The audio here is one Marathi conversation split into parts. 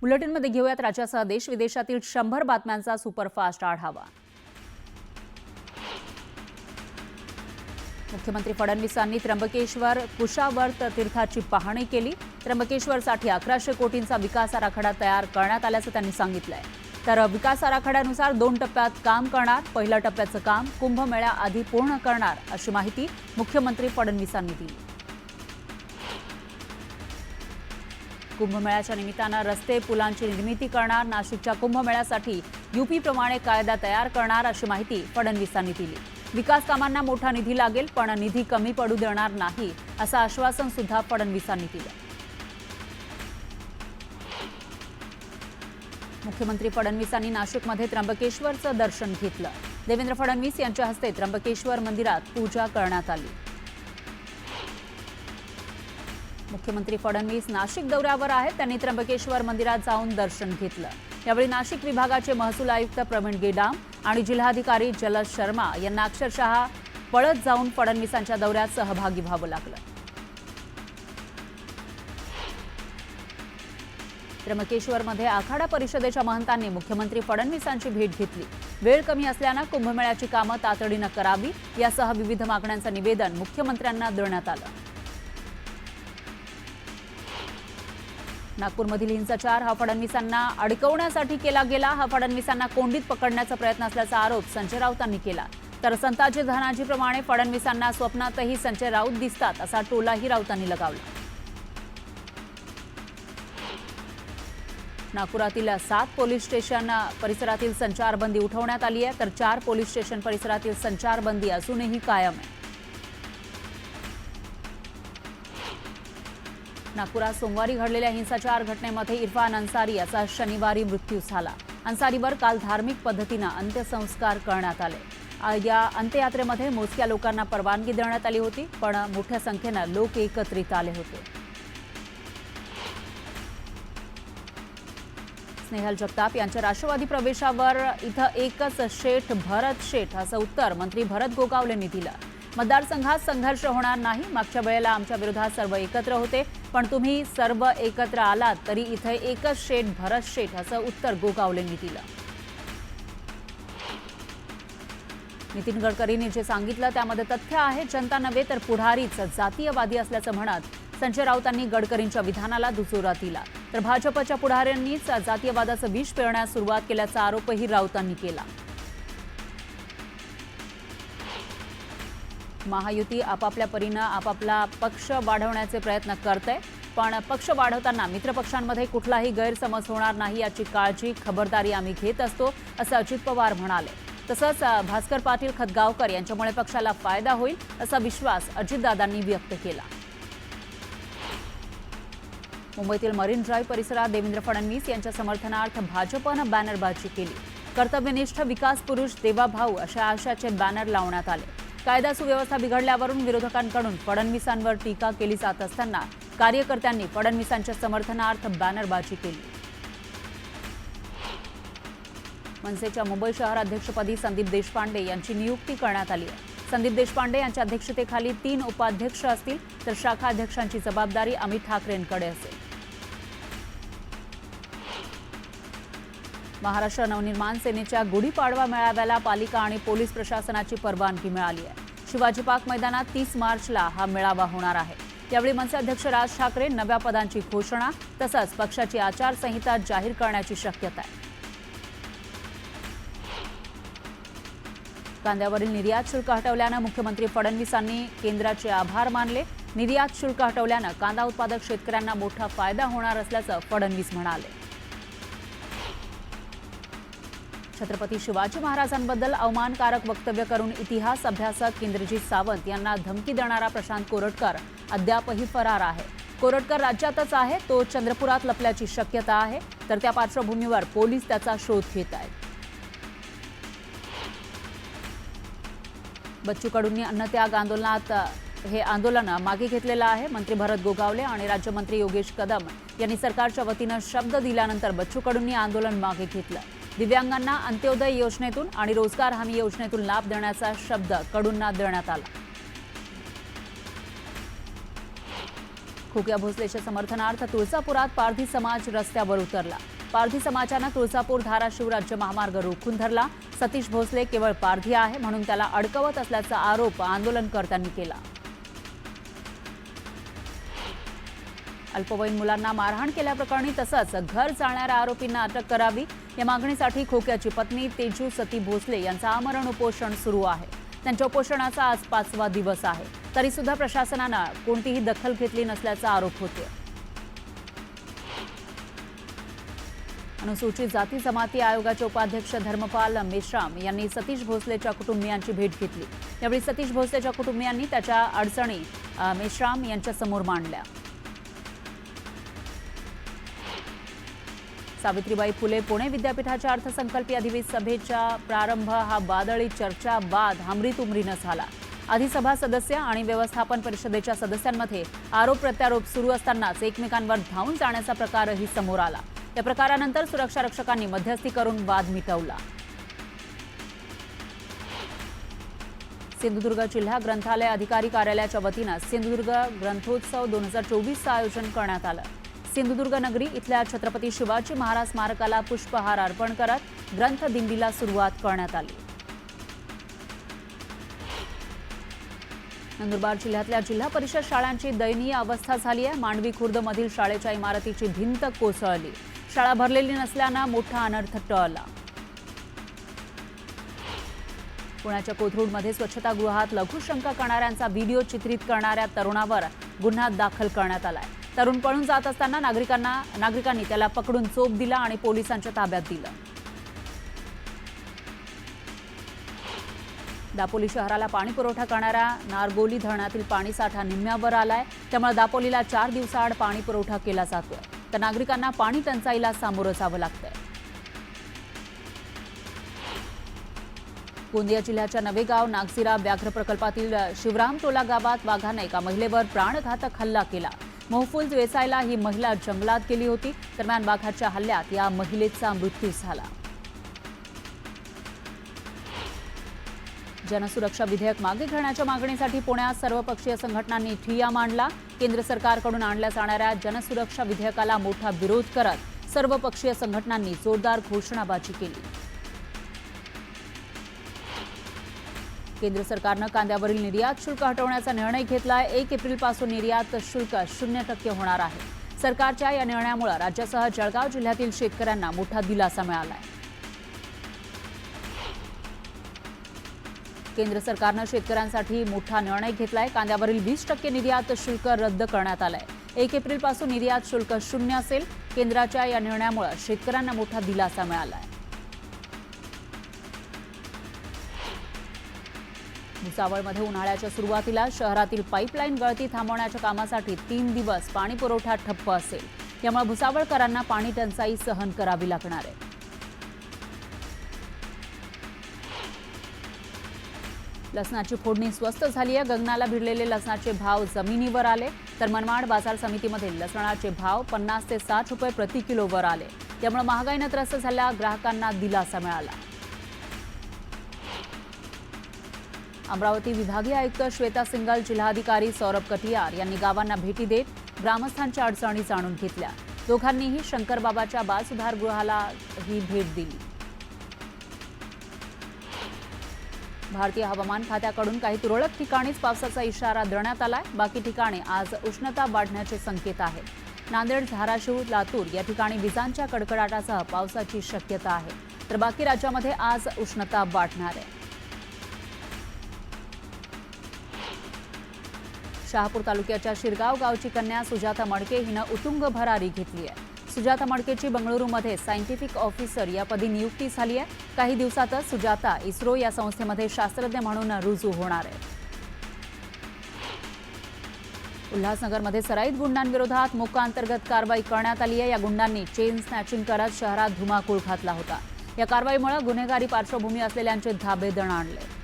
बुलेटिनमध्ये घेऊयात राज्यासह देश विदेशातील 100 बातम्यांचा सुपरफास्ट आढावा। मुख्यमंत्री फडणवीसांनी त्र्यंबकेश्वर कुशावर्त तीर्थाची पाहणी केली। त्र्यंबकेश्वरसाठी 1100 कोटींचा विकास आराखडा तयार करण्यात आल्याचं त्यांनी सांगितलंय। तर विकास आराखड्यानुसार 2 टप्प्यात काम करणार, पहिल्या टप्प्याचं काम कुंभमेळ्याआधी पूर्ण करणार अशी माहिती मुख्यमंत्री फडणवीसांनी दिली। कुंभमेळ्याच्या निमित्तानं रस्ते पुलांची निर्मिती करणार, नाशिकच्या कुंभमेळ्यासाठी यूपी प्रमाणे कायदा तयार करणार अशी माहिती फडणवीसांनी दिली। विकास कामांना मोठा निधी लागेल, पण निधी कमी पडू देणार नाही असं आश्वासन सुद्धा फडणवीसांनी दिलं। मुख्यमंत्री फडणवीसांनी नाशिकमध्ये त्र्यंबकेश्वरचं दर्शन घेतलं। देवेंद्र फडणवीस यांच्या हस्ते त्र्यंबकेश्वर मंदिरात पूजा करण्यात आली। मुख्यमंत्री फडणवीस नाशिक दौऱ्यावर आहेत, त्यांनी त्र्यंबकेश्वर मंदिरात जाऊन दर्शन घेतलं। यावेळी नाशिक विभागाचे महसूल आयुक्त प्रवीण गेडाम आणि जिल्हाधिकारी जलज शर्मा यांना अक्षरशः पळत जाऊन फडणवीसांच्या दौऱ्यात सहभागी व्हावं लागलं। त्र्यंबकेश्वरमध्ये आखाडा परिषदेच्या महंतांनी मुख्यमंत्री फडणवीसांची भेट घेतली। वेळ कमी असल्यानं कुंभमेळ्याची कामं तातडीनं करावी यासह विविध मागण्यांचं निवेदन मुख्यमंत्र्यांना देण्यात आलं। नागपूरमधील हिंसाचार हा फडणवीसांना अडकवण्यासाठी केला गेला, हा फडणवीसांना कोंडीत पकडण्याचा प्रयत्न असल्याचा आरोप संजय राऊतांनी केला। तर संताजी धनाजीप्रमाणे फडणवीसांना स्वप्नातही संजय राऊत दिसतात असा टोलाही राऊतांनी लगावला। नागपुरातील 7 पोलीस स्टेशन परिसरातील संचारबंदी उठवण्यात आली आहे, तर 4 पोलीस स्टेशन परिसरातील संचारबंदी अजूनही कायम आहे। नागपुरात सोमवारी घडलेल्या हिंसाचार घटनेमध्ये इरफान अन्सारी याचा शनिवारी मृत्यू झाला। अन्सारीवर काल धार्मिक पद्धतीने अंत्यसंस्कार करण्यात आले। या अंत्ययात्रेमध्ये मोजक्या लोकांना परवानगी देण्यात आली होती, पण मोठ्या संख्येने लोक एकत्रित आले होते। स्नेहल जगताप यांच्या राष्ट्रवादी प्रवेशावर इथं एकच शेठ भरत शेठ असं उत्तर मंत्री भरत गोगावलेंनी दिलं। मतदारसंघात संघर्ष होणार नाही, मागच्या वेळेला आमच्या विरोधात सर्व एकत्र होते, पण तुम्ही सर्व एकत्र आलात तरी इथे एकच शेठ भरत शेठ असं उत्तर गोगावलेंनी दिलं। नितीन गडकरींनी जे सांगितलं त्यामध्ये तथ्य आहे, जनता नव्हे तर पुढारीच जातीयवादी असल्याचं म्हणत संजय राऊतांनी गडकरींच्या विधानाला दुजोरा दिला। तर भाजपच्या पुढाऱ्यांनीच जातीयवादाचं विष पेरण्यास सुरुवात केल्याचा आरोपही राऊतांनी केला। महायुती आपापल्या परीनं आपापला पक्ष वाढवण्याचे प्रयत्न करते, पण पक्ष वाढवताना मित्रपक्षांमध्ये कुठलाही गैरसमज होणार नाही याची काळजी खबरदारी आम्ही घेत असतो असं अजित पवार म्हणाले। तसंच भास्कर पाटील खतगावकर यांच्यामुळे पक्षाला फायदा होईल असा विश्वास अजितदादांनी व्यक्त केला। मुंबईतील मरीन ड्राईव्ह परिसरात देवेंद्र फडणवीस यांच्या समर्थनार्थ भाजपनं बॅनरबाजी केली। कर्तव्यनिष्ठ विकास पुरुष देवाभाऊ अशा आशयाचे बॅनर लावण्यात आले। कायदा सुव्यवस्था बिघडल्यावरून विरोधकांकडून फडणवीसांवर टीका केली जात असताना कार्यकर्त्यांनी फडणवीसांच्या समर्थनार्थ बॅनरबाजी केली। मनसेच्या मुंबई शहर अध्यक्षपदी संदीप देशपांडे यांची नियुक्ती करण्यात आली आहे। संदीप देशपांडे यांच्या अध्यक्षतेखाली 3 उपाध्यक्ष असतील, तर शाखा अध्यक्षांची जबाबदारी अमित ठाकरेंकडे असेल। महाराष्ट्र नवनिर्माण सेनेच्या गुढीपाडवा मेळाव्याला पालिका आणि पोलीस प्रशासनाची परवानगी मिळाली आहे। शिवाजी पार्क मैदानात 30 मार्चला हा मेळावा होणार आहे। यावेळी मनसे अध्यक्ष राज ठाकरे नव्या पदांची घोषणा तसंच पक्षाची आचारसंहिता जाहीर करण्याची शक्यता आहे। कांद्यावरील निर्यात शुल्क हटवल्यानं मुख्यमंत्री फडणवीसांनी केंद्राचे आभार मानले। निर्यात शुल्क हटवल्यानं कांदा उत्पादक शेतकऱ्यांना मोठा फायदा होणार असल्याचं फडणवीस म्हणाले। छत्रपती शिवाजी महाराजांबद्दल अवमानकारक वक्तव्य करून इतिहास अभ्यासक इंद्रजीत सावंत यांना धमकी देणारा प्रशांत कोरटकर अद्यापही फरार आहे। कोरटकर राज्यातच आहे, तो चंद्रपुरात लपल्याची शक्यता आहे, तर त्या पार्श्वभूमीवर पोलीस त्याचा शोध घेत आहेत। बच्चू कडूंनी अन्नत्याग आंदोलनात हे आंदोलन मागे घेतलेलं आहे। मंत्री भरत गोगावले आणि राज्यमंत्री योगेश कदम यांनी सरकारच्या वतीनं शब्द दिल्यानंतर बच्चू कडूंनी आंदोलन मागे घेतलं। दिव्यांगांना अंत्योदय योजनेतून आणि रोजगार हमी योजनेतून लाभ देण्याचा शब्द कडूंना देण्यात आला। खोक्या भोसलेच्या समर्थनार्थ तुळजापुरात पारधी समाज रस्त्यावर उतरला। पारधी समाजानं तुळजापूर धाराशिव राज्य महामार्ग रोखून धरला। सतीश भोसले केवळ पारधी आहे म्हणून त्याला अडकवत असल्याचा आरोप आंदोलनकर्त्यांनी केला। अल्पवयीन मुलांना मारहाण केल्याप्रकरणी तसंच घर जाळणाऱ्या आरोपींना अटक करावी या मागणीसाठी खोक्याची पत्नी तेजू सती भोसले यांचं आमरण उपोषण सुरू आहे। त्यांच्या उपोषणाचा आज 5वा दिवस आहे, तरी सुद्धा प्रशासनानं कोणतीही दखल घेतली नसल्याचा आरोप होतोय। अनुसूचित जाती जमाती आयोगाचे उपाध्यक्ष धर्मपाल मेश्राम यांनी सतीश भोसलेच्या कुटुंबियांची भेट घेतली। यावेळी सतीश भोसलेच्या कुटुंबियांनी त्याच्या अडचणी मेश्राम यांच्या समोर मांडल्या। सावित्रीबाई फुले पुणे विद्यापीठाच्या अर्थसंकल्पीय अधिवेशन सभेचा प्रारंभ हा वादळी चर्चा बाद हमरीतुमरीनं झाला। आधी सभा सदस्य आणि व्यवस्थापन परिषदेच्या सदस्यांमध्ये आरोप प्रत्यारोप सुरू असतानाच एकमेकांवर धावून जाण्याचा प्रकारही समोर आला। या प्रकारानंतर सुरक्षा रक्षकांनी मध्यस्थी करून वाद मिटवला। सिंधुदुर्ग जिल्हा ग्रंथालय अधिकारी कार्यालयाच्या वतीनं सिंधुदुर्ग ग्रंथोत्सव 2024चं आयोजन करण्यात आलं। सिंधुदुर्ग नगरी इथल्या छत्रपती शिवाजी महाराज स्मारकाला पुष्पहार अर्पण करत ग्रंथ दिंडीला सुरुवात करण्यात आली। नंदुरबार जिल्ह्यातल्या जिल्हा परिषद शाळांची दयनीय अवस्था झाली आहे। मांडवी खुर्दमधील शाळेच्या इमारतीची भिंत कोसळली। शाळा भरलेली नसल्यानं मोठा अनर्थ टळला। पुण्याच्या कोथरूडमध्ये स्वच्छतागृहात लघुशंका करणाऱ्यांचा व्हिडिओ चित्रित करणाऱ्या तरुणावर गुन्हा दाखल करण्यात आलाय। तरुण पळून जात असताना नागरिकांनी त्याला पकडून चोप दिला आणि पोलिसांच्या ताब्यात दिलं। दापोली शहराला पाणी पुरवठा करणाऱ्या नारगोली धरणातील पाणीसाठा निम्म्यावर आलाय। त्यामुळे दापोलीला 4 दिवसाआड पाणी पुरवठा केला जातोय, तर नागरिकांना पाणी टंचाईला सामोरं जावं लागतंय। गोंदिया जिल्ह्याच्या नवेगाव नागझिरा व्याघ्र प्रकल्पातील शिवरामटोला गावात वाघाने एका महिलेवर प्राणघातक हल्ला केला। महफूल वेचायला ही महिला जंगलात गेली होती। दरम्यान वाघाच्या हल्ल्यात या महिलेचा मृत्यू झाला। जनसुरक्षा विधेयक मागे घेण्याच्या मागणीसाठी पुण्यात सर्वपक्षीय संघटनांनी ठिय्या मांडला। केंद्र सरकारकडून आणल्या जाणाऱ्या जनसुरक्षा विधेयकाला मोठा विरोध करत सर्वपक्षीय संघटनांनी जोरदार घोषणाबाजी केली। केंद्र सरकारनं कांद्यावरील निर्यात शुल्क हटवण्याचा निर्णय घेतलाय। 1 एप्रिलपासून निर्यात शुल्क 0% होणार आहे। सरकारच्या या निर्णयामुळे राज्यासह जळगाव जिल्ह्यातील शेतकऱ्यांना मोठा दिलासा मिळालाय। केंद्र सरकारनं शेतकऱ्यांसाठी मोठा निर्णय घेतलाय। कांद्यावरील 20% निर्यात शुल्क रद्द करण्यात आलंय। 1 एप्रिलपासून निर्यात शुल्क 0 असेल। केंद्राच्या या निर्णयामुळे शेतकऱ्यांना मोठा दिलासा मिळालाय। भुसावळमध्ये उन्हाळ्याच्या सुरुवातीला शहरातील पाईपलाईन गळती थांबवण्याच्या कामासाठी 3 दिवस पाणी पुरवठा ठप्प असेल। यामुळे भुसावळकरांना पाणी टंचाई सहन करावी लागणार आहे। लसणाची फोडणी स्वस्त झाली आहे। गगनाला भिडलेले लसणाचे भाव जमिनीवर आले, तर मनमाड बाजार समितीमध्ये लसणाचे भाव 50 ते 60 रुपये प्रति किलोवर आले। त्यामुळे महागाईने त्रस्त झालेल्या ग्राहकांना दिलासा मिळाला। अमरावती विभागीय आयुक्त श्वेता सिंगल, जिल्हाधिकारी सौरभ कटियार यांनी गावांना भेटी देत ग्रामस्थांच्या अडचणी जाणून घेतल्या। दोघांनीही शंकरबाबाच्या बालसुधारगृहाला ही भेट दिली। भारतीय हवामान खात्याकडून काही तुरळक ठिकाणीच पावसाचा इशारा देण्यात आलाय। बाकी ठिकाणी आज उष्णता वाढण्याचे संकेत आहेत। नांदेड, धाराशिव, लातूर या ठिकाणी विजांच्या कडकडाटासह पावसाची शक्यता आहे, तर बाकी राज्यामध्ये आज उष्णता वाढणार आहे। शहापूर तालुक्याच्या शिरगाव गावची कन्या सुजाता मडके हिनं उत्तुंग भरारी घेतली आहे। सुजाता मडकेची बंगळुरूमध्ये सायंटिफिक ऑफिसर या पदी नियुक्ती झाली आहे। काही दिवसातच सुजाता इस्रो या संस्थेमध्ये शास्त्रज्ञ म्हणून रुजू होणार आहे। उल्हासनगरमध्ये सराईत गुंडांविरोधात मोका अंतर्गत कारवाई करण्यात आली आहे। या गुंडांनी चेन स्नॅचिंग करत शहरात धुमाकूळ घातला होता। या कारवाईमुळे गुन्हेगारी पार्श्वभूमी असलेल्यांचे धाबे दणाणले।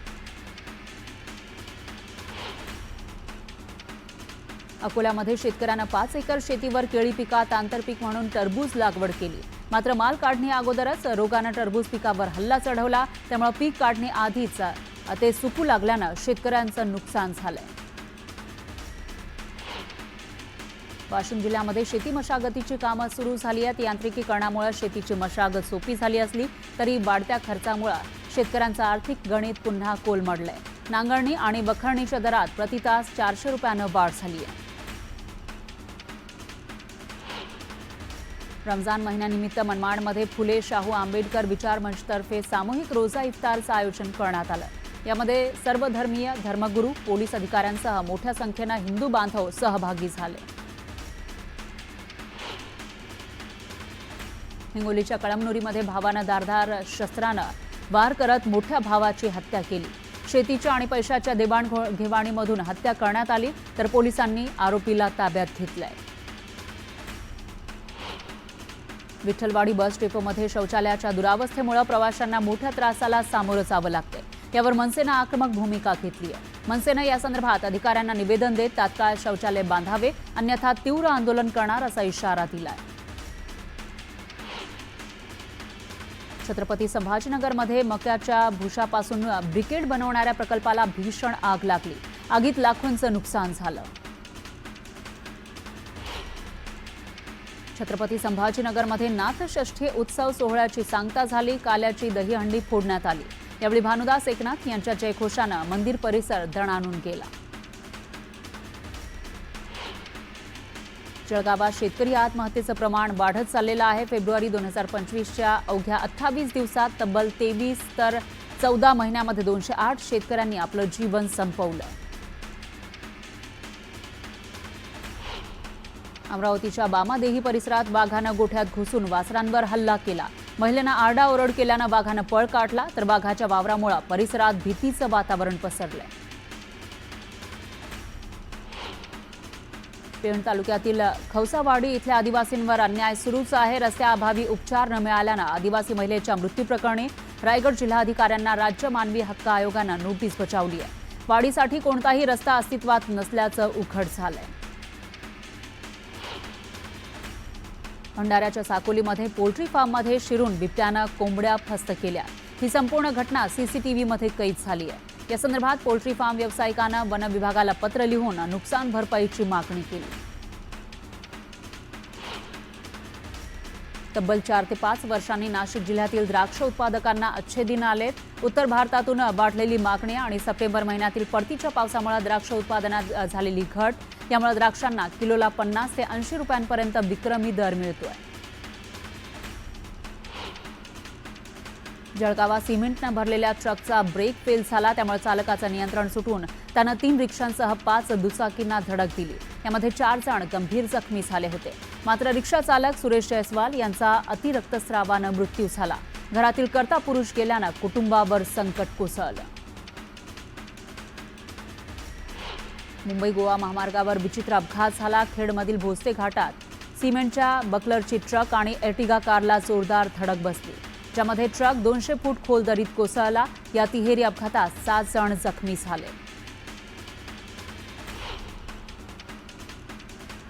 अकोल्यामध्ये शेतकऱ्यांना 5 एकर शेतीवर केळी पिकात आंतरपीक म्हणून टरबूज लागवड केली। मात्र माल काढणी अगोदरच रोगाने टरबूज पिकावर हल्ला चढवला। त्यामुळे पीक काढणी आधीच ते सुकू लागल्याने शेतकऱ्यांचं नुकसान झालंय। वाशिम जिल्ह्यामध्ये शेती मशागतीची कामं सुरू झाली आहेत। यांत्रिकीकरणामुळे शेतीची मशागत सोपी झाली असली तरी वाढत्या खर्चामुळे शेतकऱ्यांचं आर्थिक गणित पुन्हा कोलमडलंय। नांगरणी आणि वखरणीच्या दरात प्रति तास 400 रुपयानं वाढ झाली आहे। रमजान महिन्यानिमित्त मनमाडमध्ये फुले शाहू आंबेडकर विचार मंचतर्फे सामूहिक रोजा इफ्तारचं आयोजन करण्यात आलं। यामध्ये सर्व धर्मीय, धर्मगुरू, पोलीस अधिकाऱ्यांसह मोठ्या संख्येनं हिंदू बांधव सहभागी झाले। हिंगोलीच्या कळमनुरीमध्ये भावानं धारदार शस्त्रानं वार करत मोठ्या भावाची हत्या केली। शेतीच्या आणि पैशाच्या देवाणघेवाणीमधून हत्या करण्यात आली, तर पोलिसांनी आरोपीला ताब्यात घेतलंय। विठ्ठलवाडी बस डेपोमध्ये शौचालयाच्या दुरावस्थेमुळे प्रवाशांना मोठ्या त्रासाला सामोरं जावं लागतंय। यावर मनसेनं आक्रमक भूमिका घेतली आहे। मनसेनं या संदर्भात अधिकाऱ्यांना निवेदन देत तात्काळ शौचालय बांधावे, अन्यथा तीव्र आंदोलन करणार असा इशारा दिलाय। छत्रपती संभाजीनगरमध्ये मक्याच्या भुशापासून ब्रिकेट बनवणाऱ्या प्रकल्पाला भीषण आग लागली। आगीत लाखोंचं नुकसान झालं। छत्रपती संभाजीनगरमध्ये नाथषष्ठी उत्सव सोहळ्याची सांगता झाली। काल्याची दहीहंडी फोडण्यात आली। यावेळी भानुदास एकनाथ यांच्या जयघोषानं मंदिर परिसर दणाणून गेला। जळगावात शेतकरी आत्महत्येचं प्रमाण वाढत चाललेलं आहे। फेब्रुवारी 2025च्या अवघ्या 28 दिवसात तब्बल 23 तर 14 महिन्यामध्ये 208 शेतकऱ्यांनी आपलं जीवन संपवलं। अमरावतीच्या बामादेही परिसरात वाघानं गोठ्यात घुसून वासरांवर हल्ला केला। महिलेनं आरडाओरड केल्यानं वाघानं पळ काढला, तर वाघाच्या वावरामुळे परिसरात भीतीचं वातावरण पसरलंय। पेण तालुक्यातील खवसावाडी इथल्या आदिवासींवर अन्याय सुरूच आहे। रस्त्याअभावी उपचार न मिळाल्यानं आदिवासी महिलेच्या मृत्यूप्रकरणी रायगड जिल्हाधिकाऱ्यांना राज्य मानवी हक्क आयोगानं नोटीस बजावली आहे। वाढीसाठी कोणताही रस्ता अस्तित्वात नसल्याचं उघड झालंय। भंडाऱ्याच्या साकोलीमध्ये पोल्ट्री फार्ममध्ये शिरून बिबट्यानं कोंबड्या फस्त केल्या। ही संपूर्ण घटना सीसीटीव्हीमध्ये कैद झाली आहे। या संदर्भात पोल्ट्री फार्म व्यावसायिकानं वन विभागाला पत्र लिहून नुकसान भरपाईची मागणी केली। तब्बल 4 ते 5 वर्षांनी नाशिक जिल्ह्यातील द्राक्ष उत्पादकांना अच्छे दिन आलेत। उत्तर भारतातून वाढलेली मागणी आणि सप्टेंबर महिन्यातील परतीच्या पावसामुळे द्राक्ष उत्पादनात झालेली घट यामुळे द्राक्षांना किलोला 50 ते 80 रुपयांपर्यंत विक्रमी दर मिळतोय। जळगावात सिमेंटनं भरलेल्या ट्रकचा ब्रेक फेल झाला, त्यामुळे चालकाचं नियंत्रण सुटून त्यानं 3 रिक्षांसह 5 दुचाकींना धडक दिली। यामध्ये 4 जण गंभीर जखमी झाले होते। मात्र रिक्षा चालक सुरेश जयस्वाल यांचा अतिरक्तस्रावानं मृत्यू झाला। घरातील कर्ता पुरुष गेल्यानं कुटुंबावर संकट कोसळलं। मुंबई गोवा महामार्गावर विचित्र अपघात झाला। खेडमधील भोसले घाटात सिमेंटच्या बकलरची ट्रक आणि एर्टिगा कारला जोरदार धडक बसली, ज्यामध्ये ट्रक 200 फूट खोल दरीत कोसळला। या तिहेरी अपघातात 7 जण जखमी झाले।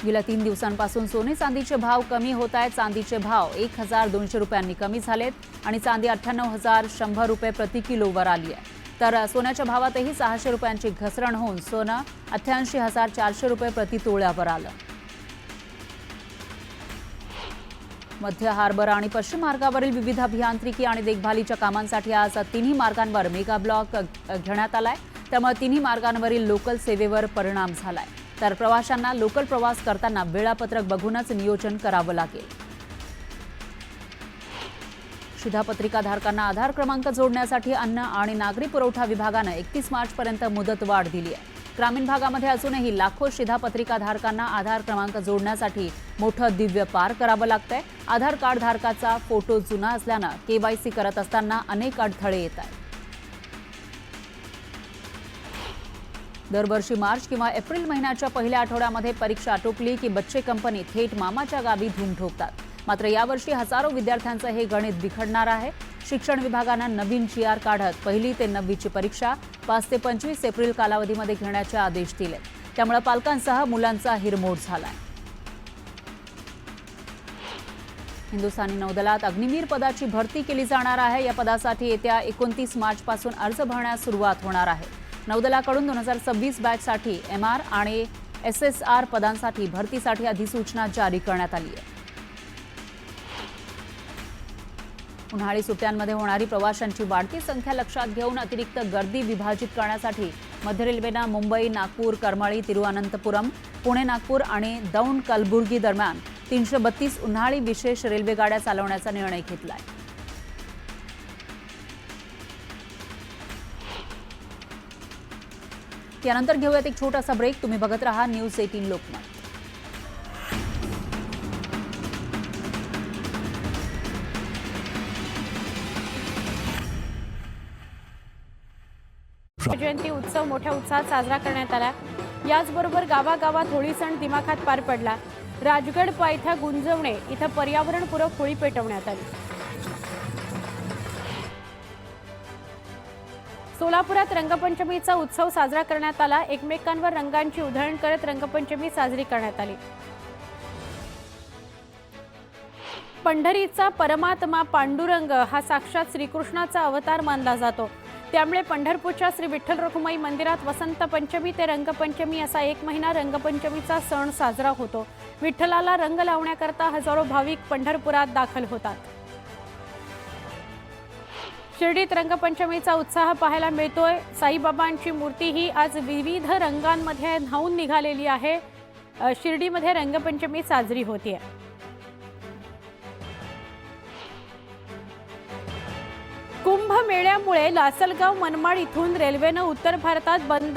गेल्या 3 दिवसांपासून सोने चांदीचे भाव कमी होत आहेत। चांदीचे भाव 1200 रुपयांनी कमी झालेत आणि चांदी 98,100 रुपये प्रति किलोवर आली आहे। तर सोन्याच्या भावातही 600 रुपयांची घसरण होऊन सोनं 88,400 रुपये प्रति तोळ्यावर आलं। मध्य हार्बर आणि पश्चिम मार्गावरील विविध अभियांत्रिकी आणि देखभालीच्या कामांसाठी आज तिन्ही मार्गांवर मेगा ब्लॉक घेण्यात आलाय। त्यामुळे तिन्ही मार्गांवरील लोकल सेवेवर परिणाम झालाय, तर प्रवाशांना लोकल प्रवास करताना वेळापत्रक बघूनच नियोजन करावं लागेल। शिधापत्रिकाधारकांना आधार क्रमांक जोडण्यासाठी अन्न आणि नागरी पुरवठा विभागानं 31 मार्चपर्यंत मुदतवाढ दिली आहे। ग्रामीण भागामध्ये अजूनही लाखो शिधापत्रिकाधारकांना आधार क्रमांक जोडण्यासाठी मोठं दिव्य पार करावं लागतंय। आधार कार्ड धारकाचा फोटो जुना असल्यानं केवायसी करत असताना अनेक अडथळे येत आहेत। दरवर्षी मार्च किंवा एप्रिल महिन्याच्या पहिल्या आठवड्यामध्ये परीक्षा आटोपली की बच्चे कंपनी थेट मामाच्या गावी धूम ठोकतात। मात्र यावर्षी हजारो विद्यार्थ्यांचं हे गणित बिघडणार आहे। शिक्षण विभागानं नवीन GR काढत 1ली ते 9वीची परीक्षा 5 ते 25 एप्रिल कालावधीमध्ये घेण्याचे आदेश दिले। त्यामुळे पालकांसह मुलांचा हिरमोड झालाय। हिंदुस्थानी नौदलात अग्निवीर पदाची भरती केली जाणार आहे। या पदासाठी येत्या 29 मार्चपासून अर्ज भरण्यास सुरुवात होणार आहे। नौदलाकडून 2026 बॅचसाठी MR आणि SSR पदांसाठी भरतीसाठी अधिसूचना जारी करण्यात आली आहे. उन्हाळी सुट्ट्यांमध्ये होणारी प्रवाशांची वाढती संख्या लक्षात घेऊन अतिरिक्त गर्दी विभाजित करण्यासाठी मध्य रेल्वेनं मुंबई, नागपूर, करमाळी, तिरुवनंतपुरम, पुणे, नागपूर आणि दौंड, कलबुर्गी दरम्यान 332 उन्हाळी विशेष रेल्वे गाड्या चालवण्याचा निर्णय घेतलाय. यानंतर घेऊयात एक छोटासा ब्रेक. तुम्ही बघत राहा न्यूज 18 लोकमत. जयंती उत्सव मोठ्या उत्साहात साजरा करण्यात आला. याचबरोबर गावागावात होळी सण दिमाखात पार पडला. राजगड पायथ्या गुंजवणे इथं पर्यावरणपूरक होळी पेटवण्यात आली. सोलापुरात रंगपंचमीचा उत्सव साजरा करण्यात आला. एकमेकांवर रंगांची उधळण करत रंगपंचमी साजरी करण्यात आली. पंढरीचा परमात्मा पांडुरंग हा साक्षात श्रीकृष्णाचा अवतार मानला जातो. त्यामुळे पंढरपूरच्या श्री विठ्ठल रखुमाई मंदिरात वसंत पंचमी ते रंगपंचमी असा 1 महिना रंगपंचमीचा सण साजरा होतो. विठ्ठलाला रंग लावण्याकरता हजारो भाविक पंढरपुरात दाखल होतात. शिर्डीत रंगपंचमीचा उत्साह पाहायला मिळतोय. साईबाबांची मूर्ती ही आज विविध रंगांमध्ये न्हाऊन निघालेली आहे. शिर्डीमध्ये रंगपंचमी साजरी होतीये. कुंभमेळ्यामुळे लासलगाव मनमाड इथून रेल्वेनं उत्तर भारतात बंद